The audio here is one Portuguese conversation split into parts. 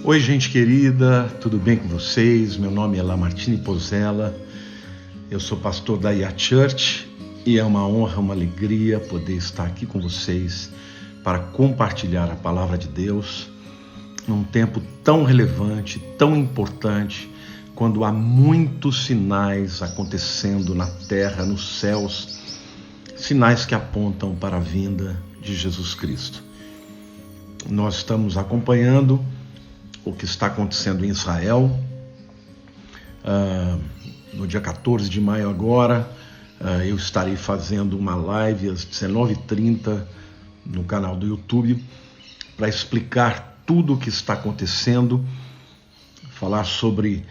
Oi, gente querida, tudo bem com vocês? Meu nome é Lamartine Pozzella, eu sou pastor da IA Church e é uma honra, uma alegria poder estar aqui com vocês para compartilhar a palavra de Deus num tempo tão relevante, tão importante, quando há muitos sinais acontecendo na terra, nos céus, sinais que apontam para a vinda de Jesus Cristo. Nós estamos acompanhando o que está acontecendo em Israel. No dia 14 de maio agora, eu estarei fazendo uma live às 19h30 no canal do YouTube para explicar tudo o que está acontecendo, falar sobre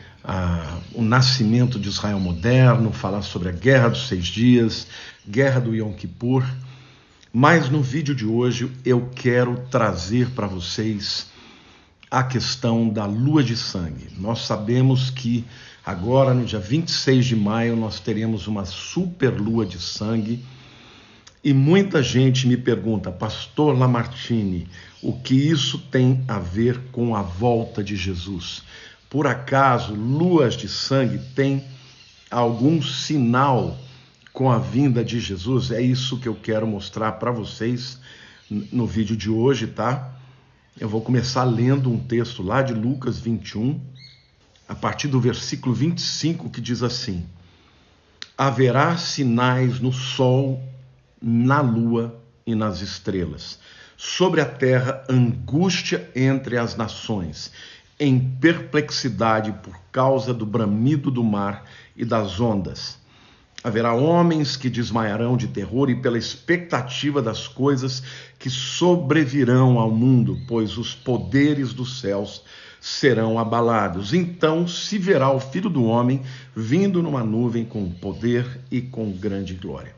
o nascimento de Israel moderno, falar sobre a Guerra dos 6 Dias, Guerra do Yom Kippur. Mas no vídeo de hoje eu quero trazer para vocês a questão da lua de sangue. Nós sabemos que agora, no dia 26 de maio, nós teremos uma super lua de sangue e muita gente me pergunta, Pastor Lamartine, o que isso tem a ver com a volta de Jesus? Por acaso, luas de sangue têm algum sinal com a vinda de Jesus? É isso que eu quero mostrar para vocês no vídeo de hoje, tá? Eu vou começar lendo um texto lá de Lucas 21, a partir do versículo 25, que diz assim: haverá sinais no sol, na lua e nas estrelas. Sobre a terra, angústia entre as nações, em perplexidade por causa do bramido do mar e das ondas. Haverá homens que desmaiarão de terror e pela expectativa das coisas que sobrevirão ao mundo, pois os poderes dos céus serão abalados. Então se verá o Filho do Homem vindo numa nuvem com poder e com grande glória.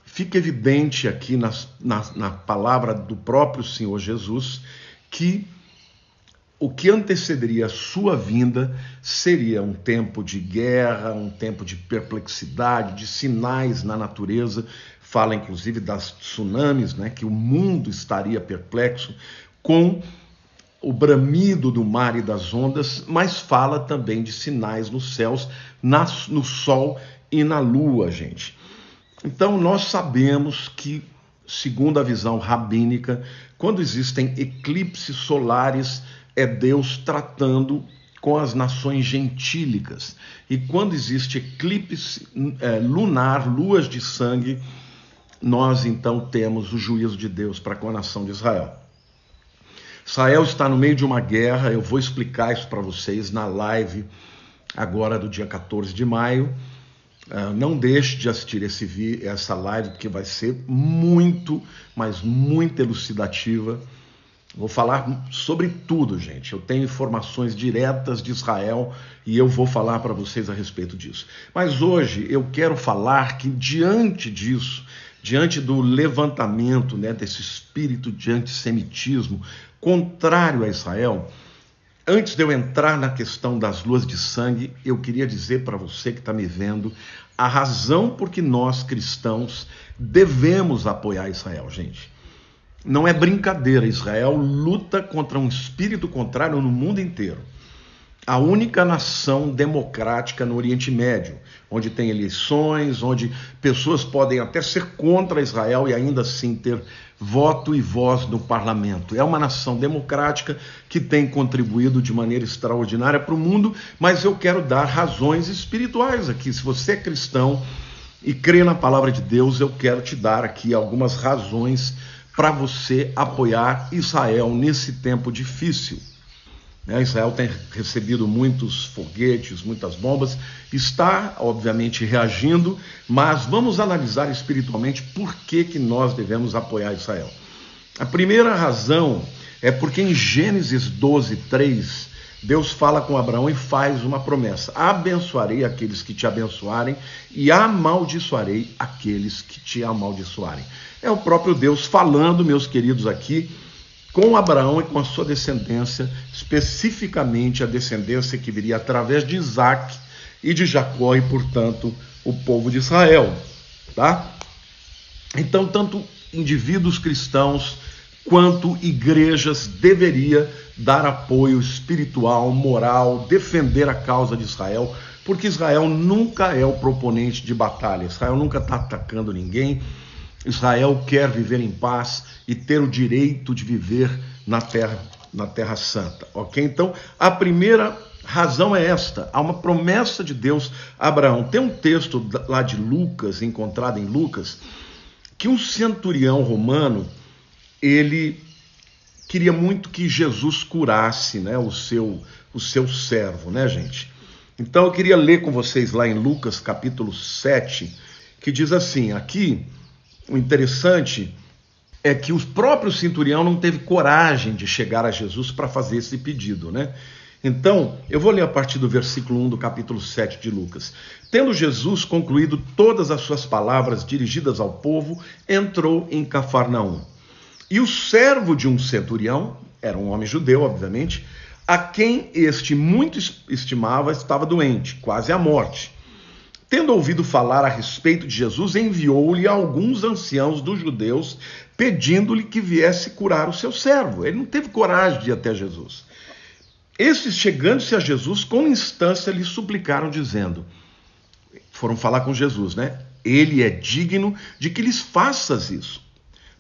Fica evidente aqui na palavra do próprio Senhor Jesus que o que antecederia a sua vinda seria um tempo de guerra, um tempo de perplexidade, de sinais na natureza. Fala inclusive das tsunamis, né, que o mundo estaria perplexo com o bramido do mar e das ondas, mas fala também de sinais nos céus, no sol e na lua, gente. Então nós sabemos que, segundo a visão rabínica, quando existem eclipses solares, é Deus tratando com as nações gentílicas. E quando existe eclipse lunar, luas de sangue, nós então temos o juízo de Deus para com a nação de Israel. Israel está no meio de uma guerra, eu vou explicar isso para vocês na live agora do dia 14 de maio. Não deixe de assistir essa live, porque vai ser muito, mas muito elucidativa. Vou falar sobre tudo, gente. Eu tenho informações diretas de Israel e eu vou falar para vocês a respeito disso. Mas hoje eu quero falar que diante disso, diante do levantamento, né, desse espírito de antissemitismo contrário a Israel, antes de eu entrar na questão das luas de sangue, eu queria dizer para você que está me vendo a razão por que nós cristãos devemos apoiar Israel, gente. Não é brincadeira, Israel luta contra um espírito contrário no mundo inteiro. A única nação democrática no Oriente Médio, onde tem eleições, onde pessoas podem até ser contra Israel e ainda assim ter voto e voz no parlamento. É uma nação democrática que tem contribuído de maneira extraordinária para o mundo, mas eu quero dar razões espirituais aqui. Se você é cristão e crê na palavra de Deus, eu quero te dar aqui algumas razões para você apoiar Israel nesse tempo difícil. Israel tem recebido muitos foguetes, muitas bombas, está obviamente reagindo, mas vamos analisar espiritualmente por que nós devemos apoiar Israel. A primeira razão é porque em Gênesis 12:3, Deus fala com Abraão e faz uma promessa: abençoarei aqueles que te abençoarem e amaldiçoarei aqueles que te amaldiçoarem. É o próprio Deus falando, meus queridos, aqui com Abraão e com a sua descendência, especificamente a descendência que viria através de Isaac e de Jacó e, portanto, o povo de Israel, tá? Então, tanto indivíduos cristãos quanto igrejas deveria dar apoio espiritual, moral, defender a causa de Israel, porque Israel nunca é o proponente de batalha, Israel nunca está atacando ninguém, Israel quer viver em paz e ter o direito de viver na Terra Santa, ok? Então, a primeira razão é esta: há uma promessa de Deus a Abraão. Tem um texto lá de Lucas, encontrado em Lucas, que um centurião romano, ele queria muito que Jesus curasse, né, o seu servo, né, gente? Então eu queria ler com vocês lá em Lucas capítulo 7, que diz assim, aqui, o interessante é que o próprio centurião não teve coragem de chegar a Jesus para fazer esse pedido, né? Então, eu vou ler a partir do versículo 1 do capítulo 7 de Lucas. Tendo Jesus concluído todas as suas palavras dirigidas ao povo, entrou em Cafarnaum. E o servo de um centurião, era um homem judeu, obviamente, a quem este muito estimava, estava doente, quase à morte. Tendo ouvido falar a respeito de Jesus, enviou-lhe alguns anciãos dos judeus, pedindo-lhe que viesse curar o seu servo. Ele não teve coragem de ir até Jesus. Esses, chegando-se a Jesus, com instância lhe suplicaram, dizendo, foram falar com Jesus, né? Ele é digno de que lhes faças isso,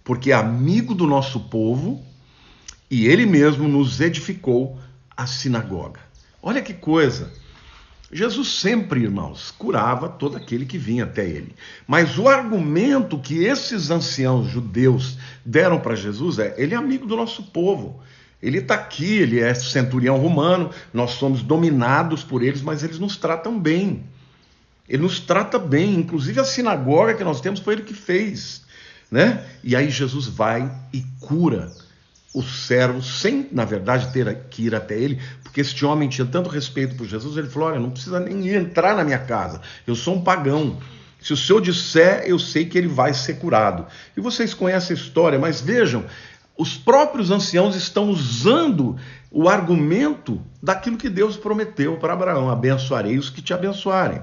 porque é amigo do nosso povo e ele mesmo nos edificou a sinagoga. Olha que coisa! Jesus sempre, irmãos, curava todo aquele que vinha até ele. Mas o argumento que esses anciãos judeus deram para Jesus é, ele é amigo do nosso povo. Ele está aqui, ele é centurião romano, nós somos dominados por eles, mas eles nos tratam bem. Ele nos trata bem, inclusive a sinagoga que nós temos foi ele que fez, né? E aí Jesus vai e cura o servo, sem, na verdade, ter que ir até ele, porque este homem tinha tanto respeito por Jesus, ele falou, olha, não precisa nem entrar na minha casa, eu sou um pagão. Se o senhor disser, eu sei que ele vai ser curado. E vocês conhecem a história, mas vejam, os próprios anciãos estão usando o argumento daquilo que Deus prometeu para Abraão, abençoarei os que te abençoarem.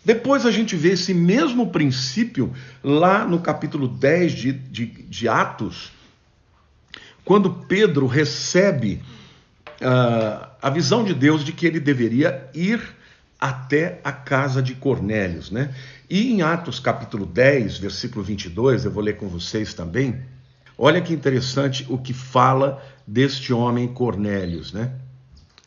Depois a gente vê esse mesmo princípio lá no capítulo 10 de Atos, quando Pedro recebe a visão de Deus de que ele deveria ir até a casa de Cornélios, né? E em Atos capítulo 10, versículo 22, eu vou ler com vocês também, olha que interessante o que fala deste homem Cornélios, né?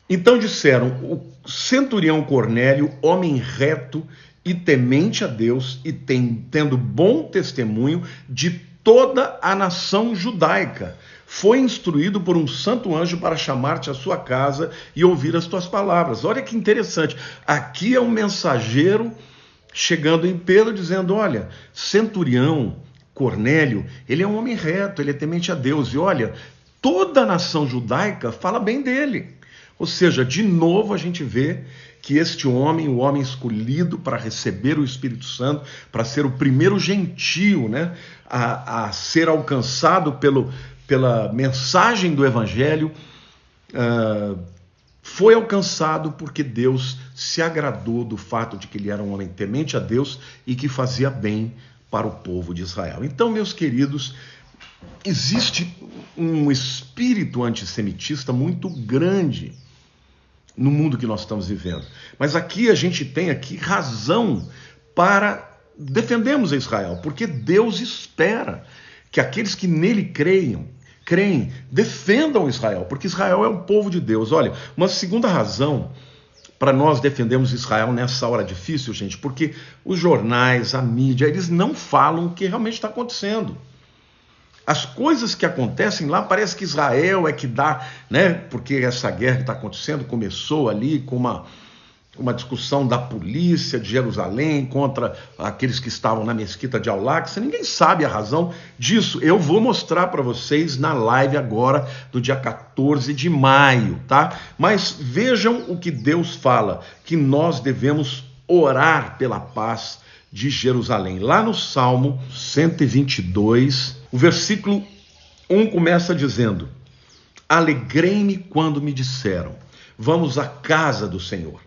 Então disseram, o centurião Cornélio, homem reto e temente a Deus e tendo bom testemunho de toda a nação judaica, foi instruído por um santo anjo para chamar-te à sua casa e ouvir as tuas palavras. Olha que interessante, aqui é um mensageiro chegando em Pedro dizendo, olha, centurião Cornélio, ele é um homem reto, ele é temente a Deus, e olha, toda a nação judaica fala bem dele. Ou seja, de novo a gente vê que este homem, o homem escolhido para receber o Espírito Santo, para ser o primeiro gentio, né, a ser alcançado pela mensagem do Evangelho, foi alcançado porque Deus se agradou do fato de que ele era um homem temente a Deus e que fazia bem para o povo de Israel. Então, meus queridos, existe um espírito antissemitista muito grande no mundo que nós estamos vivendo. Mas aqui a gente tem razão para defendermos a Israel, porque Deus espera que aqueles que nele creem, defendam Israel, porque Israel é o povo de Deus. Olha, uma segunda razão para nós defendermos Israel nessa hora difícil, gente, porque os jornais, a mídia, eles não falam o que realmente está acontecendo. As coisas que acontecem lá, parece que Israel é que dá, né? Porque essa guerra que está acontecendo começou ali com uma discussão da polícia de Jerusalém contra aqueles que estavam na mesquita de Al-Aqsa. Ninguém sabe a razão disso. Eu vou mostrar para vocês na live agora, do dia 14 de maio, tá? Mas vejam o que Deus fala, que nós devemos orar pela paz de Jerusalém. Lá no Salmo 122, o versículo 1 começa dizendo, alegrei-me quando me disseram, vamos à casa do Senhor.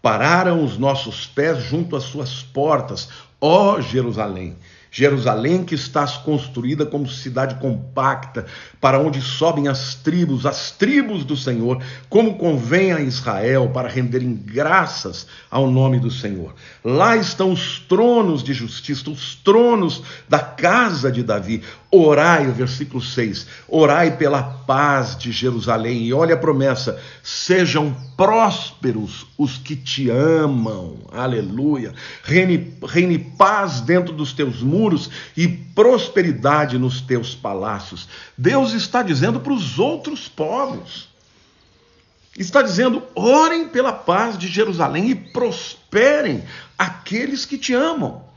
Pararam os nossos pés junto às suas portas, ó Jerusalém. Jerusalém que estás construída como cidade compacta, para onde sobem as tribos do Senhor, como convém a Israel, para renderem graças ao nome do Senhor. Lá estão os tronos de justiça, os tronos da casa de Davi. Orai, versículo 6, orai pela paz de Jerusalém. E olha a promessa: sejam prósperos os que te amam. Aleluia. Reine paz dentro dos teus muros e prosperidade nos teus palácios. Deus está dizendo para os outros povos, está dizendo: orem pela paz de Jerusalém e prosperem aqueles que te amam.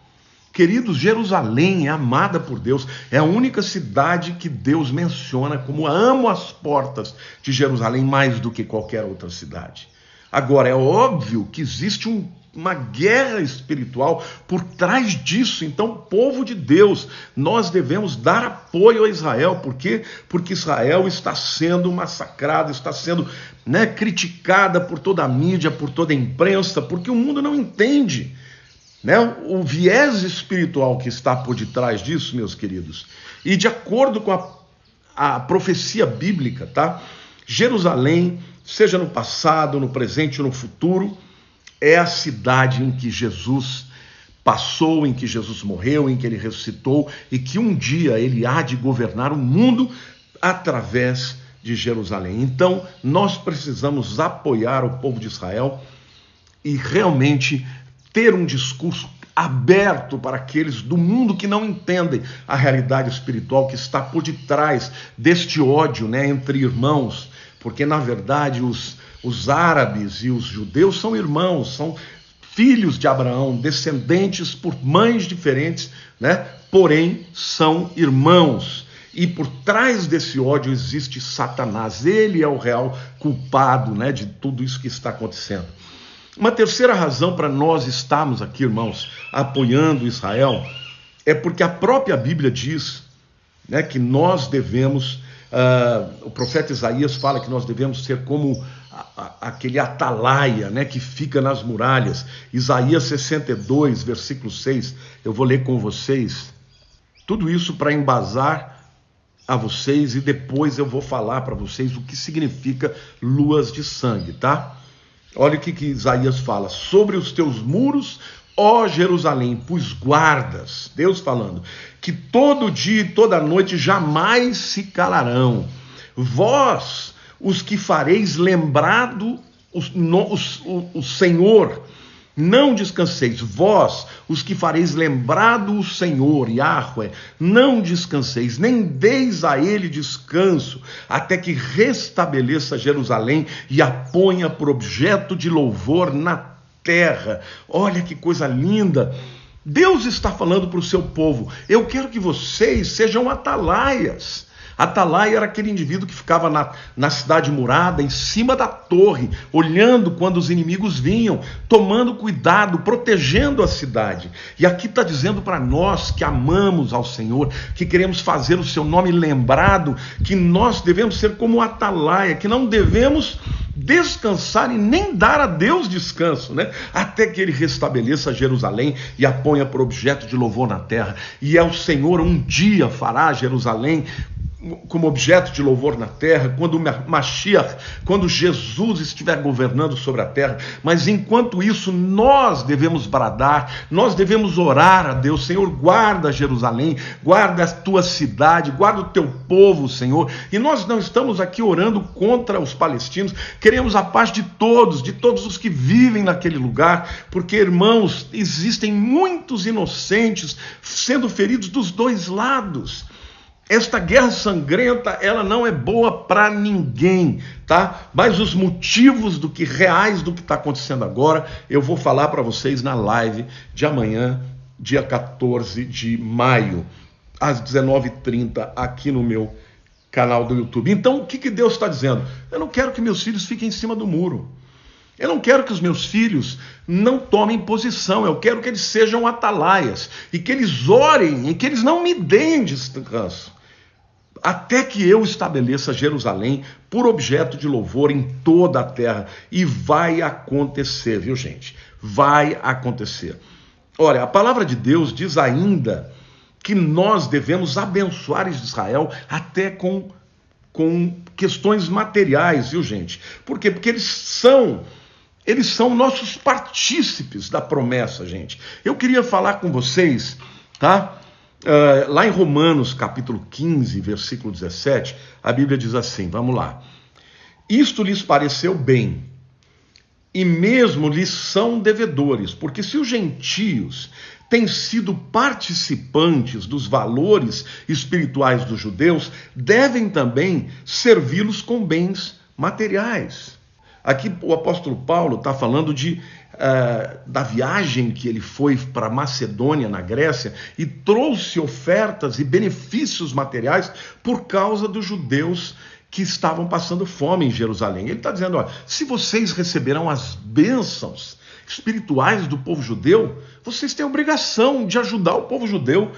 Queridos, Jerusalém é amada por Deus, é a única cidade que Deus menciona como: amo as portas de Jerusalém mais do que qualquer outra cidade. Agora, é óbvio que existe uma guerra espiritual por trás disso. Então, povo de Deus, nós devemos dar apoio a Israel. Por quê? Porque Israel está sendo massacrada, está sendo criticada por toda a mídia, por toda a imprensa, porque o mundo não entende o viés espiritual que está por detrás disso, meus queridos. E de acordo com a profecia bíblica, tá? Jerusalém, seja no passado, no presente ou no futuro, é a cidade em que Jesus passou, em que Jesus morreu, em que ele ressuscitou e que um dia ele há de governar o mundo através de Jerusalém. Então, nós precisamos apoiar o povo de Israel e realmente ter um discurso aberto para aqueles do mundo que não entendem a realidade espiritual que está por detrás deste ódio entre irmãos, porque na verdade os árabes e os judeus são irmãos, são filhos de Abraão, descendentes por mães diferentes, porém são irmãos. E por trás desse ódio existe Satanás, ele é o real culpado de tudo isso que está acontecendo. Uma terceira razão para nós estarmos aqui, irmãos, apoiando Israel, é porque a própria Bíblia diz que nós devemos, o profeta Isaías fala que nós devemos ser como aquele atalaia que fica nas muralhas. Isaías 62, versículo 6, eu vou ler com vocês, tudo isso para embasar a vocês e depois eu vou falar para vocês o que significa luas de sangue, tá? Olha o que Isaías fala: sobre os teus muros, ó Jerusalém, pus guardas, Deus falando, que todo dia e toda noite jamais se calarão. Vós, os que fareis lembrado o Senhor, não descanseis. Vós, os que fareis lembrado o Senhor, Yahweh, não descanseis, nem deis a ele descanso, até que restabeleça Jerusalém e a ponha por objeto de louvor na terra. Olha que coisa linda! Deus está falando para o seu povo: eu quero que vocês sejam atalaias. Atalaia era aquele indivíduo que ficava na cidade murada, em cima da torre, olhando quando os inimigos vinham, tomando cuidado, protegendo a cidade. E aqui está dizendo para nós que amamos ao Senhor, que queremos fazer o seu nome lembrado, que nós devemos ser como atalaia, que não devemos descansar e nem dar a Deus descanso, até que ele restabeleça Jerusalém e a ponha por objeto de louvor na terra. E o Senhor um dia fará Jerusalém como objeto de louvor na terra, quando o Mashiach, quando Jesus estiver governando sobre a terra. Mas enquanto isso, nós devemos bradar, nós devemos orar a Deus: Senhor, guarda Jerusalém, guarda a tua cidade, guarda o teu povo, Senhor. E nós não estamos aqui orando contra os palestinos, queremos a paz de todos os que vivem naquele lugar, porque, irmãos, existem muitos inocentes sendo feridos dos dois lados. Esta guerra sangrenta, ela não é boa para ninguém, tá? Mas os motivos reais do que está acontecendo agora, eu vou falar para vocês na live de amanhã, dia 14 de maio, às 19h30, aqui no meu canal do YouTube. Então, o que Deus está dizendo? Eu não quero que meus filhos fiquem em cima do muro. Eu não quero que os meus filhos não tomem posição. Eu quero que eles sejam atalaias e que eles orem e que eles não me deem descanso, até que eu estabeleça Jerusalém por objeto de louvor em toda a terra. E vai acontecer, viu, gente? Vai acontecer. Olha, a palavra de Deus diz ainda que nós devemos abençoar Israel até com questões materiais, viu, gente? Por quê? Porque eles são nossos partícipes da promessa, gente. Eu queria falar com vocês, tá? Lá em Romanos, capítulo 15, versículo 17, a Bíblia diz assim, vamos lá. Isto lhes pareceu bem, e mesmo lhes são devedores, porque se os gentios têm sido participantes dos valores espirituais dos judeus, devem também servi-los com bens materiais. Aqui o apóstolo Paulo está falando da viagem que ele foi para Macedônia, na Grécia, e trouxe ofertas e benefícios materiais por causa dos judeus que estavam passando fome em Jerusalém. Ele está dizendo, se vocês receberão as bênçãos espirituais do povo judeu, vocês têm a obrigação de ajudar o povo judeu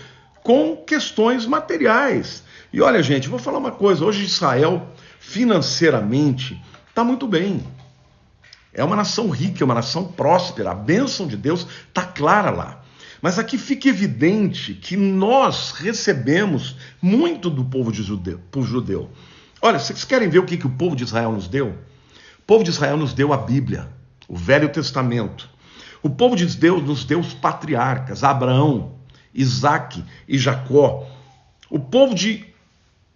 com questões materiais. E olha, gente, vou falar uma coisa, hoje Israel, financeiramente, está muito bem. É uma nação rica, é uma nação próspera, a bênção de Deus está clara lá. Mas aqui fica evidente que nós recebemos muito do povo judeu. Olha, vocês querem ver o que o povo de Israel nos deu? O povo de Israel nos deu a Bíblia, o Velho Testamento. O povo de Deus nos deu os patriarcas, Abraão, Isaque e Jacó. O povo de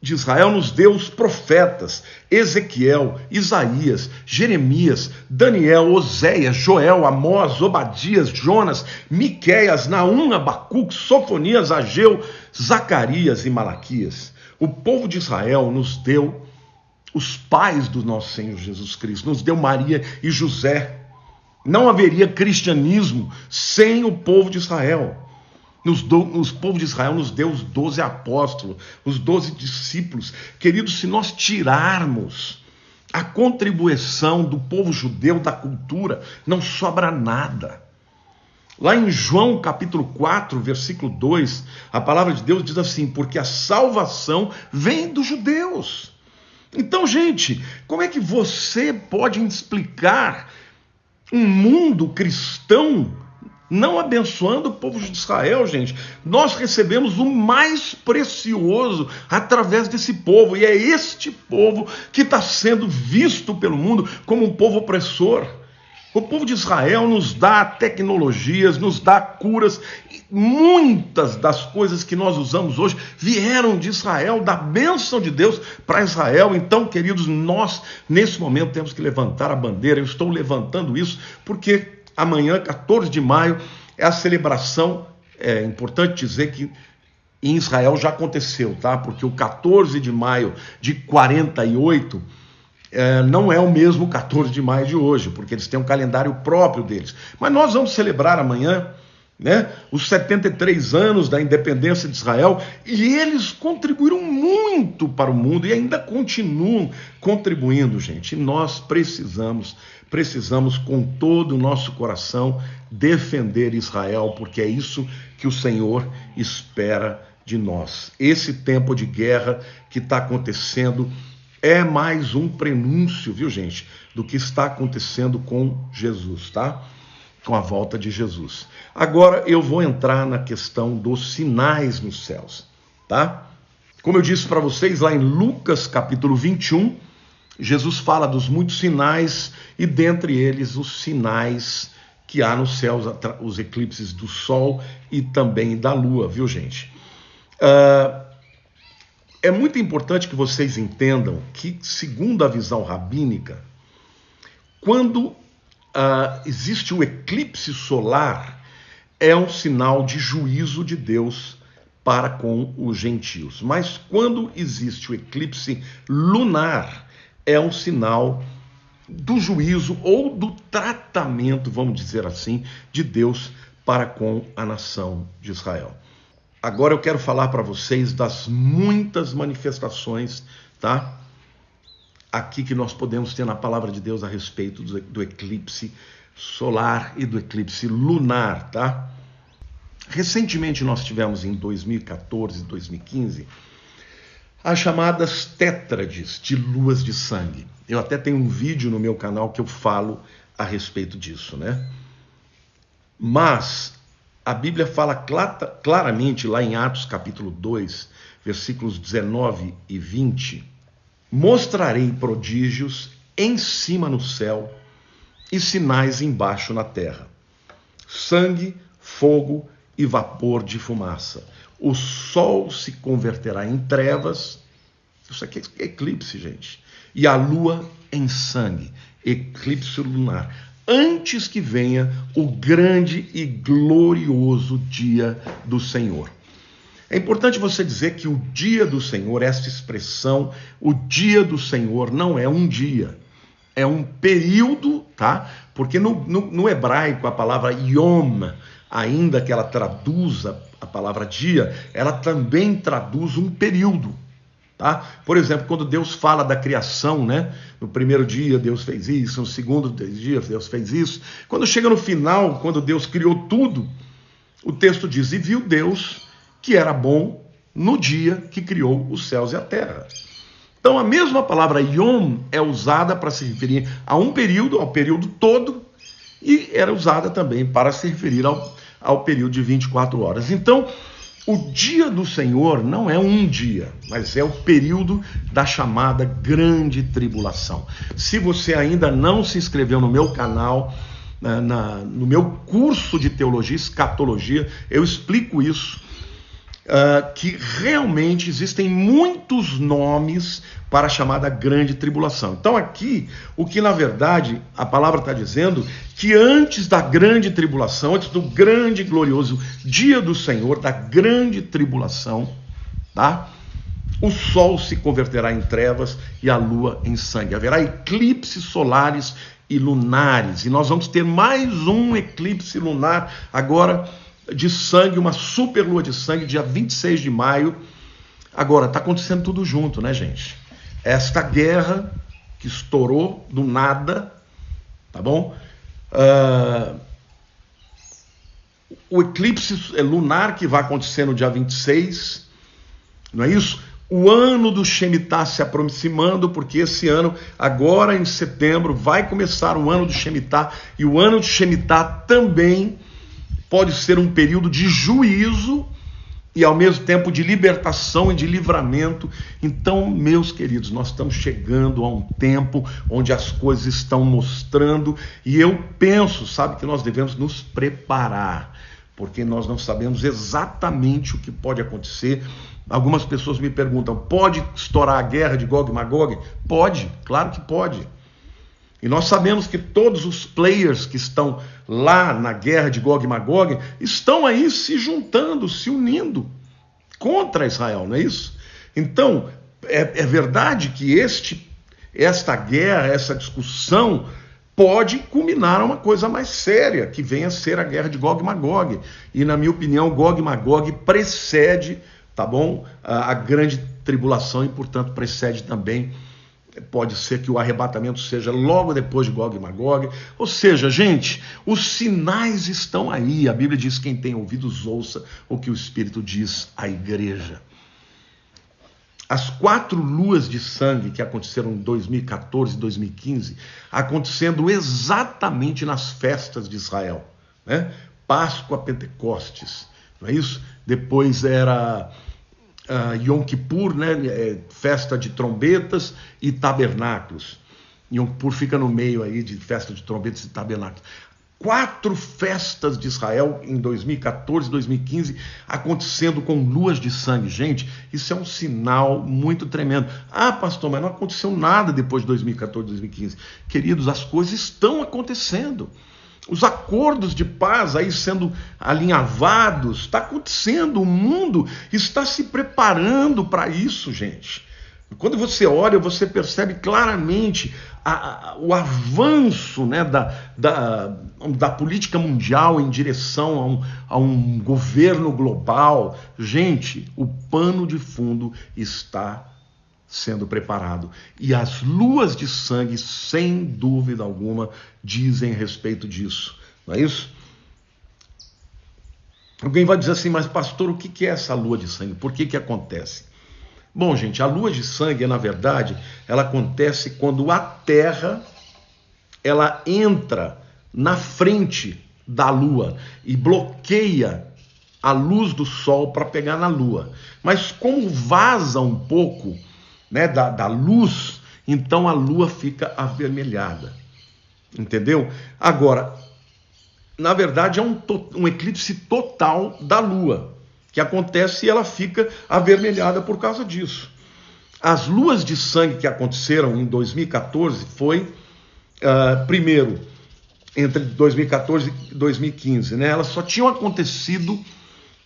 Israel nos deu os profetas, Ezequiel, Isaías, Jeremias, Daniel, Oséias, Joel, Amós, Obadias, Jonas, Miqueias, Naum, Abacuque, Sofonias, Ageu, Zacarias e Malaquias. O povo de Israel nos deu os pais do nosso Senhor Jesus Cristo, nos deu Maria e José. Não haveria cristianismo sem o povo de Israel. Os povo de Israel nos deu os 12 apóstolos, os 12 discípulos. Queridos, se nós tirarmos a contribuição do povo judeu da cultura, não sobra nada. Lá em João capítulo 4, versículo 2, a palavra de Deus diz assim, porque a salvação vem dos judeus. Então, gente, como é que você pode explicar um mundo cristão não abençoando o povo de Israel, gente? Nós recebemos o mais precioso através desse povo, e é este povo que está sendo visto pelo mundo como um povo opressor. O povo de Israel nos dá tecnologias, nos dá curas. Muitas das coisas que nós usamos hoje vieram de Israel, da bênção de Deus para Israel. Então, queridos, nós nesse momento temos que levantar a bandeira. Eu estou levantando isso porque amanhã, 14 de maio, é a celebração. É importante dizer que em Israel já aconteceu, tá? Porque o 14 de maio de 48... não é o mesmo 14 de maio de hoje, porque eles têm um calendário próprio deles. Mas nós vamos celebrar amanhã, né, os 73 anos da independência de Israel, e eles contribuíram muito para o mundo e ainda continuam contribuindo, gente. E nós precisamos com todo o nosso coração defender Israel, porque é isso que o Senhor espera de nós. Esse tempo de guerra que está acontecendo é mais um prenúncio, viu, gente, do que está acontecendo com Jesus, tá? Com a volta de Jesus. Agora eu vou entrar na questão dos sinais nos céus, tá? Como eu disse para vocês, lá em Lucas capítulo 21, Jesus fala dos muitos sinais, e dentre eles os sinais que há nos céus, os eclipses do sol e também da lua, viu, gente? É muito importante que vocês entendam que, segundo a visão rabínica, quando existe o eclipse solar, é um sinal de juízo de Deus para com os gentios. Mas quando existe o eclipse lunar, é um sinal do juízo ou do tratamento, vamos dizer assim, de Deus para com a nação de Israel. Agora eu quero falar para vocês das muitas manifestações, tá? Aqui que nós podemos ter na palavra de Deus a respeito do eclipse solar e do eclipse lunar, tá? Recentemente nós tivemos em 2014 e 2015 as chamadas tétrades de luas de sangue. Eu até tenho um vídeo no meu canal que eu falo a respeito disso, né? Mas a Bíblia fala claramente lá em Atos capítulo 2, versículos 19 e 20, mostrarei prodígios em cima no céu e sinais embaixo na terra, sangue, fogo e vapor de fumaça. O sol se converterá em trevas, isso aqui é eclipse, gente, e a lua em sangue, eclipse lunar, antes que venha o grande e glorioso dia do Senhor. É importante você dizer que o dia do Senhor, essa expressão, o dia do Senhor não é um dia, é um período, tá? Porque no hebraico a palavra yom, ainda que ela traduza a palavra dia, ela também traduz um período. Tá? Por exemplo, quando Deus fala da criação, né? No primeiro dia Deus fez isso, no segundo dia Deus fez isso. Quando chega no final, quando Deus criou tudo, o texto diz: e viu Deus que era bom no dia que criou os céus e a terra. Então a mesma palavra yom é usada para se referir a um período, ao período todo, e era usada também para se referir ao período de 24 horas. Então, o dia do Senhor não é um dia, mas é o período da chamada grande tribulação. Se você ainda não se inscreveu no meu canal, no meu curso de teologia, escatologia, eu explico isso, que realmente existem muitos nomes para a chamada grande tribulação. Então aqui, o que na verdade a palavra está dizendo, que antes da grande tribulação, antes do grande e glorioso dia do Senhor, da grande tribulação, tá? O sol se converterá em trevas e a lua em sangue. Haverá eclipses solares e lunares, e nós vamos ter mais um eclipse lunar agora de sangue, uma super lua de sangue, dia 26 de maio. Agora, está acontecendo tudo junto, né, gente? Esta guerra que estourou do nada, tá bom? O eclipse lunar que vai acontecer no dia 26, não é isso? O ano do Shemitah se aproximando, porque esse ano, agora em setembro, vai começar o ano do Shemitah, e o ano de Shemitah também pode ser um período de juízo e ao mesmo tempo de libertação e de livramento. Então, meus queridos, nós estamos chegando a um tempo onde as coisas estão mostrando, e eu penso, sabe, que nós devemos nos preparar, porque nós não sabemos exatamente o que pode acontecer. Algumas pessoas me perguntam: pode estourar a guerra de Gog e Magog? Pode, claro que pode. E nós sabemos que todos os players que estão lá na guerra de Gog e Magog estão aí se juntando, se unindo contra Israel, não é isso? Então, é verdade que esta guerra, essa discussão pode culminar a uma coisa mais séria, que venha a ser a guerra de Gog e Magog. E, na minha opinião, Gog e Magog precede, tá bom, a grande tribulação, e, portanto, precede também. Pode ser que o arrebatamento seja logo depois de Gog e Magog. Ou seja, gente, os sinais estão aí. A Bíblia diz: quem tem ouvidos ouça o que o Espírito diz à igreja. As 4 luas de sangue que aconteceram em 2014 e 2015, acontecendo exatamente nas festas de Israel, né? Páscoa, Pentecostes, não é isso? Depois era Yom Kippur, né? Festa de trombetas e tabernáculos. Yom Kippur fica no meio aí de festa de trombetas e tabernáculos. 4 festas de Israel em 2014, 2015, acontecendo com luas de sangue. Gente, isso é um sinal muito tremendo. Ah, pastor, mas não aconteceu nada depois de 2014, 2015. Queridos, as coisas estão acontecendo. Os acordos de paz aí sendo alinhavados, está acontecendo, o mundo está se preparando para isso, gente. Quando você olha, você percebe claramente o avanço, né, da política mundial em direção a um governo global. Gente, o pano de fundo está sendo preparado. E as luas de sangue, sem dúvida alguma, dizem a respeito disso. Não é isso? Alguém vai dizer assim: mas pastor, o que é essa lua de sangue? Por que acontece? Bom, gente, a lua de sangue, na verdade, ela acontece quando a Terra ela entra na frente da lua e bloqueia a luz do sol para pegar na lua. Mas como vaza um pouco, né, da luz, então a lua fica avermelhada. Entendeu? Agora, na verdade, é um eclipse total da lua que acontece e ela fica avermelhada por causa disso. As luas de sangue que aconteceram em 2014 foi, primeiro, entre 2014 e 2015, né? Elas só tinham acontecido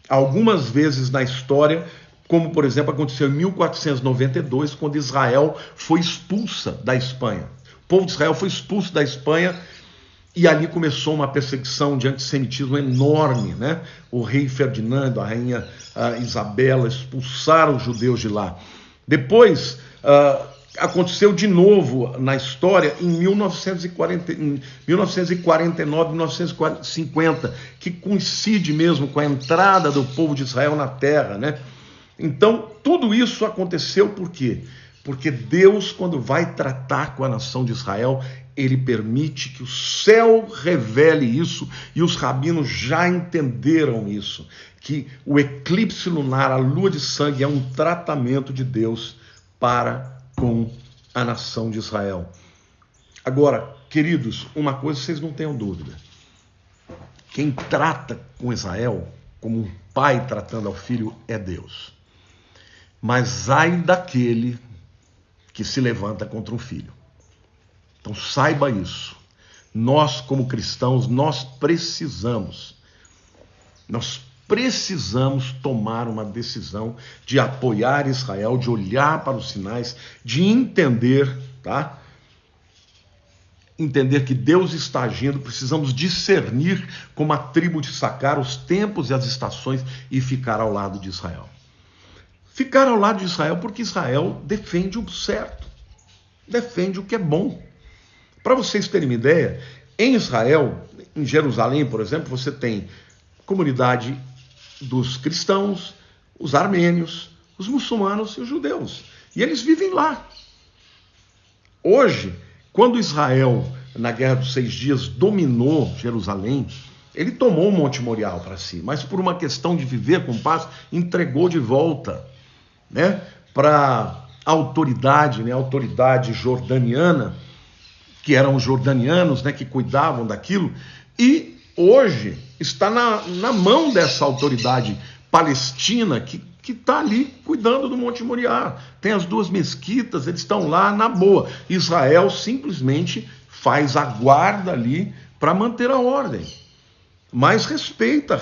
algumas vezes na história, como, por exemplo, aconteceu em 1492, quando Israel foi expulsa da Espanha. O povo de Israel foi expulso da Espanha e ali começou uma perseguição de antissemitismo enorme, né? O rei Ferdinando, a rainha Isabela expulsaram os judeus de lá. Depois, aconteceu de novo na história em 1949, 1950, que coincide mesmo com a entrada do povo de Israel na terra, né? Então, tudo isso aconteceu por quê? Porque Deus, quando vai tratar com a nação de Israel, ele permite que o céu revele isso, e os rabinos já entenderam isso, que o eclipse lunar, a lua de sangue, é um tratamento de Deus para com a nação de Israel. Agora, queridos, uma coisa vocês não tenham dúvida: quem trata com Israel como um pai tratando ao filho é Deus. Mas ai daquele que se levanta contra um filho. Então saiba isso. Nós, como cristãos, nós precisamos tomar uma decisão de apoiar Israel, de olhar para os sinais, de entender, tá? Entender que Deus está agindo. Precisamos discernir, como a tribo de Issacar, os tempos e as estações e ficar ao lado de Israel. Ficar ao lado de Israel porque Israel defende o certo, defende o que é bom. Para vocês terem uma ideia, em Israel, em Jerusalém, por exemplo, você tem comunidade dos cristãos, os armênios, os muçulmanos e os judeus. E eles vivem lá. Hoje, quando Israel, na Guerra dos 6 Dias, dominou Jerusalém, ele tomou o Monte Morial para si, mas por uma questão de viver com paz, entregou de volta, né, para a autoridade, né, a autoridade jordaniana, que eram os jordanianos, né, que cuidavam daquilo, e hoje está na mão dessa autoridade palestina que está ali cuidando do Monte Moriá. Tem as 2 mesquitas, eles estão lá na boa. Israel simplesmente faz a guarda ali para manter a ordem. Mas respeita,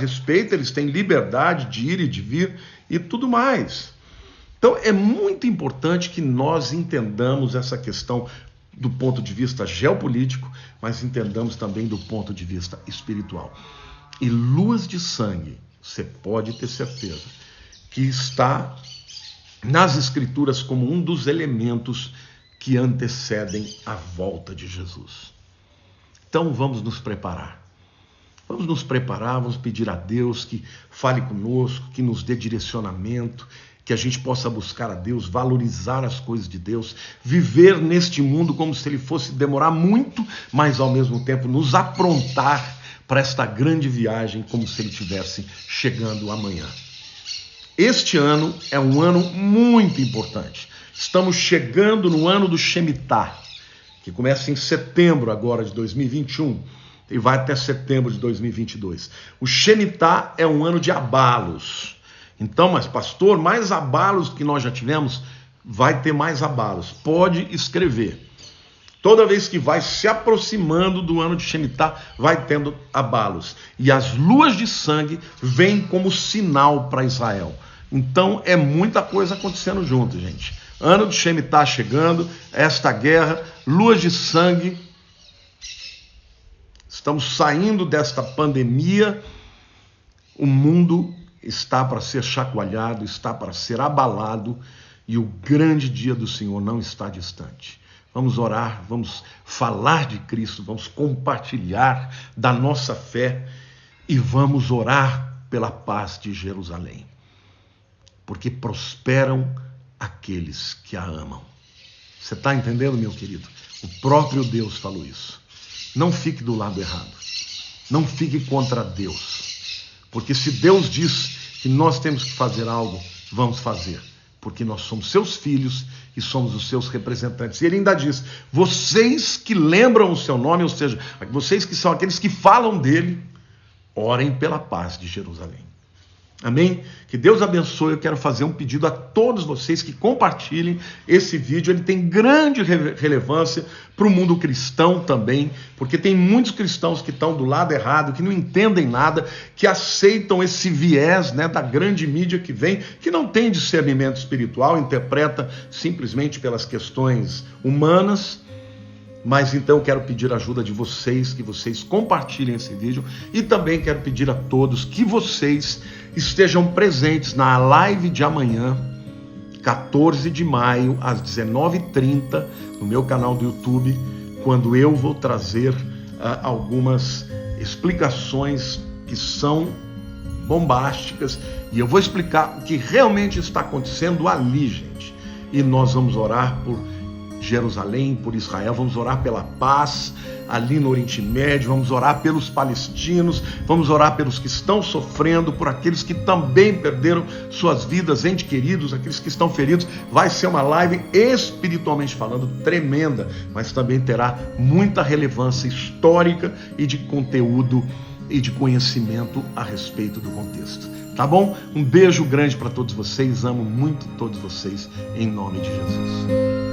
eles têm liberdade de ir e de vir e tudo mais. Então é muito importante que nós entendamos essa questão do ponto de vista geopolítico, mas entendamos também do ponto de vista espiritual. E luas de sangue, você pode ter certeza, que está nas Escrituras como um dos elementos que antecedem a volta de Jesus. Então vamos nos preparar. Vamos pedir a Deus que fale conosco, que nos dê direcionamento, que a gente possa buscar a Deus, valorizar as coisas de Deus, viver neste mundo como se ele fosse demorar muito, mas ao mesmo tempo nos aprontar para esta grande viagem como se ele estivesse chegando amanhã. Este ano é um ano muito importante. Estamos chegando no ano do Shemitah, que começa em setembro agora de 2021 e vai até setembro de 2022. O Shemitah é um ano de abalos. Então, mas pastor, mais abalos que nós já tivemos, vai ter mais abalos. Pode escrever. Toda vez que vai se aproximando do ano de Shemitah, vai tendo abalos. E as luas de sangue vêm como sinal para Israel. Então, é muita coisa acontecendo junto, gente. Ano de Shemitah chegando, esta guerra, luas de sangue. Estamos saindo desta pandemia. O mundo está para ser chacoalhado, está para ser abalado, e o grande dia do Senhor não está distante. Vamos orar, vamos falar de Cristo, vamos compartilhar da nossa fé e vamos orar pela paz de Jerusalém, porque prosperam aqueles que a amam. Você está entendendo, meu querido? O próprio Deus falou isso. Não fique do lado errado. Não fique contra Deus. Porque se Deus diz que nós temos que fazer algo, vamos fazer. Porque nós somos seus filhos e somos os seus representantes. E ele ainda diz, vocês que lembram o seu nome, ou seja, vocês que são aqueles que falam dele, orem pela paz de Jerusalém. Amém? Que Deus abençoe. Eu quero fazer um pedido a todos vocês que compartilhem esse vídeo. Ele tem grande relevância para o mundo cristão também, porque tem muitos cristãos que estão do lado errado, que não entendem nada, que aceitam esse viés, né, da grande mídia que vem, que não tem discernimento espiritual, interpreta simplesmente pelas questões humanas. Mas então eu quero pedir a ajuda de vocês, que vocês compartilhem esse vídeo, e também quero pedir a todos que vocês estejam presentes na live de amanhã, 14 de maio, às 19h30, no meu canal do YouTube, quando eu vou trazer algumas explicações que são bombásticas, e eu vou explicar o que realmente está acontecendo ali, gente. E nós vamos orar por Jerusalém, por Israel, vamos orar pela paz ali no Oriente Médio, vamos orar pelos palestinos, vamos orar pelos que estão sofrendo, por aqueles que também perderam suas vidas, entes queridos, aqueles que estão feridos. Vai ser uma live espiritualmente falando tremenda, mas também terá muita relevância histórica e de conteúdo e de conhecimento a respeito do contexto. Tá bom? Um beijo grande para todos vocês, amo muito todos vocês, em nome de Jesus.